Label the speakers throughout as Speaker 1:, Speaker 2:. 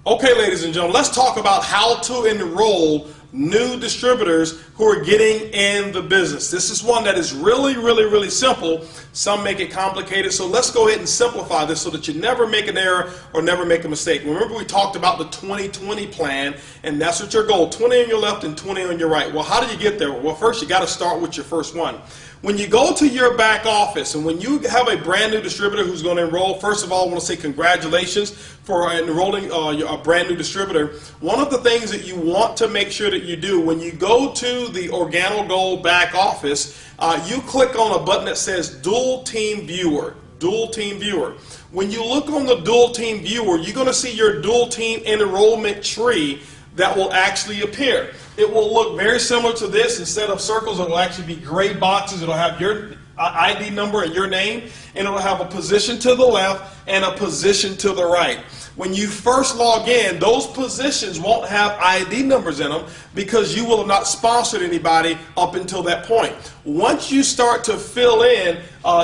Speaker 1: Okay, ladies and gentlemen, let's talk about how to enroll new distributors who are getting in the business. This is one that is really simple. Some make it complicated, so let's go ahead and simplify this so that you never make an error or never make a mistake. Remember, we talked about the 20-20 plan, and that's what your goal, 20 on your left and 20 on your right. Well, how do you get there? Well, first you got to start with your first one. When you go to your back office and when you have a brand new distributor who's going to enroll, first of all, I want to say congratulations for enrolling a brand new distributor. One of the things that you want to make sure that you do when you go to the Organo Gold back office, you click on a button that says Dual Team Viewer. Dual Team Viewer. When you look on the Dual Team Viewer, you're going to see your Dual Team enrollment tree that will actually appear. It will look very similar to this. Instead of circles, it will actually be gray boxes. It will have your ID number and your name, and it will have a position to the left and a position to the right. When you first log in, those positions won't have ID numbers in them because you will have not sponsored anybody up until that point. Once you start to fill in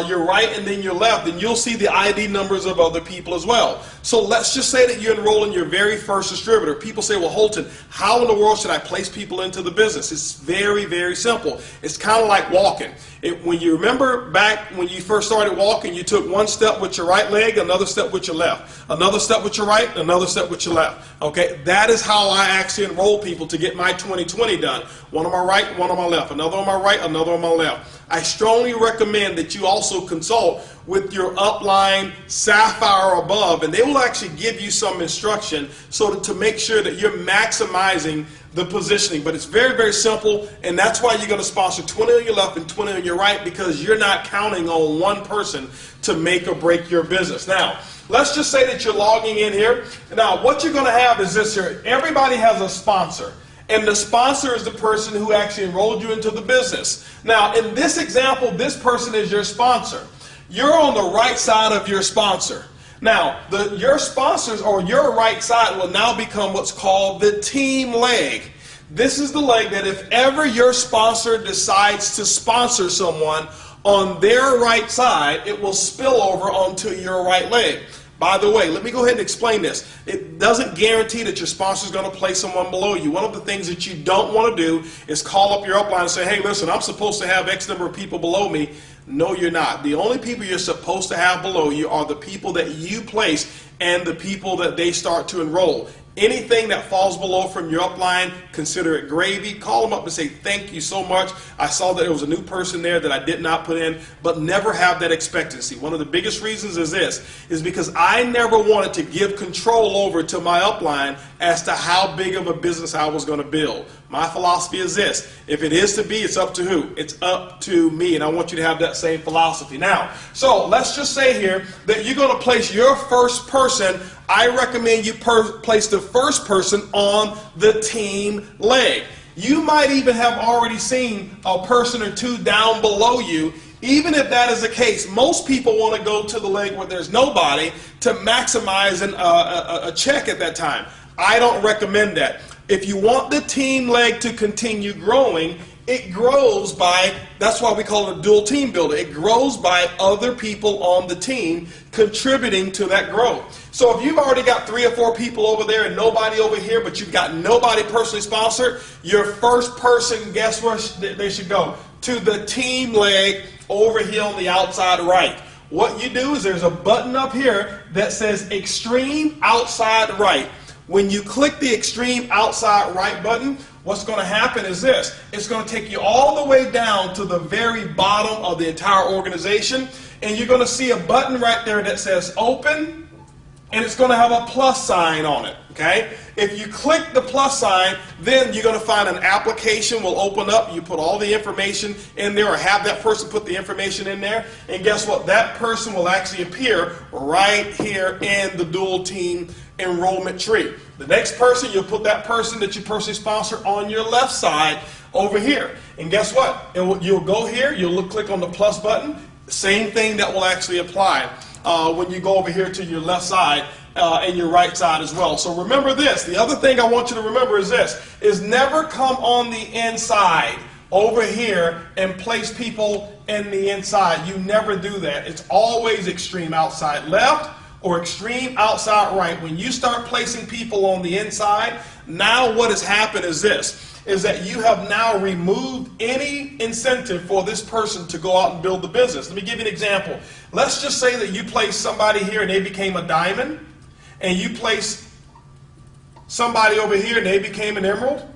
Speaker 1: your right and then your left, then you'll see the ID numbers of other people as well. So let's just say that you enroll in your very first distributor. People say, well, Holton, how in the world should I place people into the business? It's very simple. It's kind of like walking. When you remember back when you first started walking, you took one step with your right leg, another step with your left, another step with your right, another step with your left. Okay, that is how I actually enroll people to get my 20-20 done. One on my right, one on my left, another on my right, another on my left. I strongly recommend that you also consult with your upline Sapphire or above, and they will actually give you some instruction so to make sure that you're maximizing the positioning. But it's very simple, and that's why you're going to sponsor 20 on your left and 20 on your right, because you're not counting on one person to make or break your business. Now, let's just say that you're logging in here. Now, what you're going to have is this here. Everybody has a sponsor, and the sponsor is the person who actually enrolled you into the business. Now, in this example, this person is your sponsor. You're on the right side of your sponsor. Now, your sponsors or your right side will now become what's called the team leg. This is the leg that if ever your sponsor decides to sponsor someone on their right side, it will spill over onto your right leg. By the way, let me go ahead and explain this. It doesn't guarantee that your sponsor is going to place someone below you. One of the things that you don't want to do is call up your upline and say, hey, listen, I'm supposed to have X number of people below me. No, you're not. The only people you're supposed to have below you are the people that you place and the people that they start to enroll. Anything that falls below from your upline, consider it gravy. Call them up and say, thank you so much. I saw that there was a new person there that I did not put in, but never have that expectancy. One of the biggest reasons is this, is because I never wanted to give control over to my upline as to how big of a business I was going to build. My philosophy is this: if it is to be, it's up to who? It's up to me, and I want you to have that same philosophy. Now, so let's just say here that you're going to place your first person. I recommend you place the first person on the team leg. You might even have already seen a person or two down below you. Even if that is the case, most people want to go to the leg where there's nobody to maximize a check at that time. I don't recommend that. If you want the team leg to continue growing, it grows by, that's why we call it a dual team builder. It grows by other people on the team contributing to that growth. So if you've already got 3 or 4 people over there and nobody over here, but you've got nobody personally sponsored, your first person, guess where they should go? To the team leg over here on the outside right. What you do is there's a button up here that says Extreme Outside Right. When you click the Extreme Outside Right button, what's going to happen is this. It's going to take you all the way down to the very bottom of the entire organization, and you're going to see a button right there that says Open, and it's going to have a plus sign on it. Okay? If you click the plus sign, then you're going to find an application will open up. You put all the information in there, or have that person put the information in there, and guess what? That person will actually appear right here in the dual team enrollment tree. The next person, you'll put that person that you personally sponsor on your left side over here. And guess what? You'll go here, you'll click on the plus button. Same thing that will actually apply when you go over here to your left side and your right side as well. So remember this. The other thing I want you to remember is this, is never come on the inside over here and place people in the inside. You never do that. It's always extreme outside left or extreme outside right, when you start placing people on the inside, now what has happened is this, is that you have now removed any incentive for this person to go out and build the business. Let me give you an example. Let's just say that you place somebody here and they became a diamond, and you place somebody over here and they became an emerald.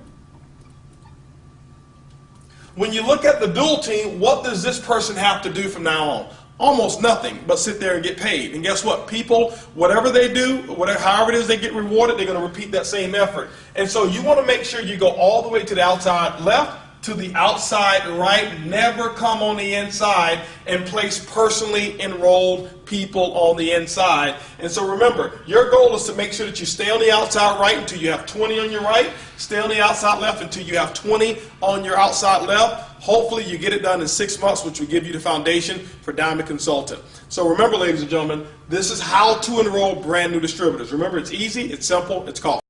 Speaker 1: When you look at the dual team, what does this person have to do from now on? Almost nothing but sit there and get paid. And guess what? People, whatever they do, however it is they get rewarded, they're going to repeat that same effort. And so you want to make sure you go all the way to the outside left, to the outside right. Never come on the inside and place personally enrolled people on the inside. And so remember, your goal is to make sure that you stay on the outside right until you have 20 on your right, stay on the outside left until you have 20 on your outside left. Hopefully you get it done in 6 months, which will give you the foundation for Diamond Consultant. So remember, ladies and gentlemen, this is how to enroll brand new distributors. Remember, it's easy, it's simple, it's called